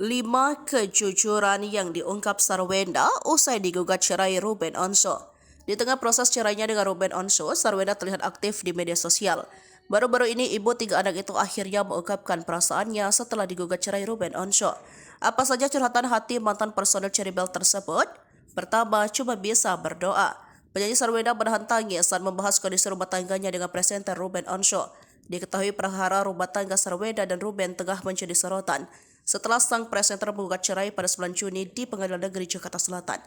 5 kejujuran yang diungkap Sarwenda usai digugat cerai Ruben Onsu. Di tengah proses cerainya dengan Ruben Onsu, Sarwenda terlihat aktif di media sosial. Baru-baru ini ibu 3 anak itu akhirnya mengungkapkan perasaannya setelah digugat cerai Ruben Onsu. Apa saja curhatan hati mantan personel Cherry-Bell tersebut? Pertama, cuma bisa berdoa. Penyanyi Sarwenda menahan tangis saat membahas kondisi rumah tangganya dengan presenter Ruben Onsu. Diketahui perkara rumah tangga Sarwenda dan Ruben tengah menjadi sorotan setelah sang presenter menggugat cerai pada 9 Juni di Pengadilan Negeri Jakarta Selatan.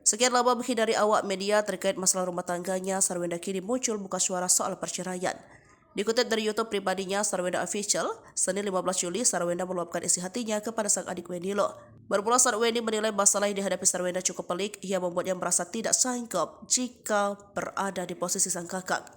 Sekian lama menghindari awak media terkait masalah rumah tangganya, Sarwenda kini muncul buka suara soal perceraian. Dikutip dari YouTube pribadinya Sarwenda Official, Senin 15 Juli, Sarwenda meluapkan isi hatinya kepada sang adik Wendy Lo. Bermula saat Wendy menilai masalah yang dihadapi Sarwenda cukup pelik, ia membuatnya merasa tidak sanggup jika berada di posisi sang kakak.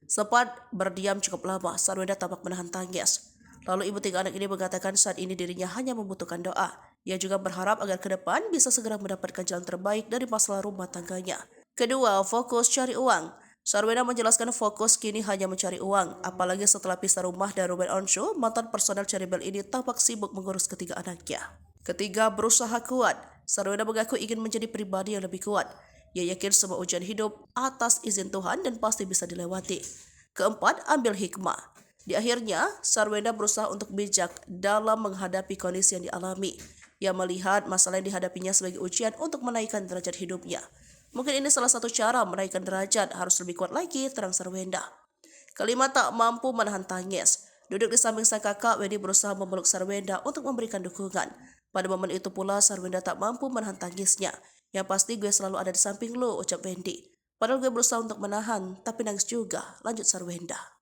Sempat berdiam cukup lama, Sarwenda tampak menahan tangis. Lalu ibu 3 anak ini mengatakan saat ini dirinya hanya membutuhkan doa. Ia juga berharap agar ke depan bisa segera mendapatkan jalan terbaik dari masalah rumah tangganya. Kedua, fokus cari uang. Sarwenda menjelaskan fokus kini hanya mencari uang, apalagi setelah pisah rumah dari Ruben Onsu, mantan personel Cherry-Bell ini tampak sibuk mengurus ketiga anaknya. Ketiga, berusaha kuat. Sarwenda mengaku ingin menjadi pribadi yang lebih kuat. Ia yakin semua ujian hidup atas izin Tuhan dan pasti bisa dilewati. Keempat, ambil hikmah. Di akhirnya, Sarwenda berusaha untuk bijak dalam menghadapi kondisi yang dialami. Ia melihat masalah yang dihadapinya sebagai ujian untuk menaikkan derajat hidupnya. Mungkin ini salah satu cara menaikkan derajat, harus lebih kuat lagi, terang Sarwenda. Kelima, tak mampu menahan tangis. Duduk di samping sang kakak, Wendy berusaha memeluk Sarwenda untuk memberikan dukungan. Pada momen itu pula, Sarwenda tak mampu menahan tangisnya. Yang pasti gue selalu ada di samping lo, ucap Wendy. Padahal gue berusaha untuk menahan, tapi nangis juga, lanjut Sarwenda.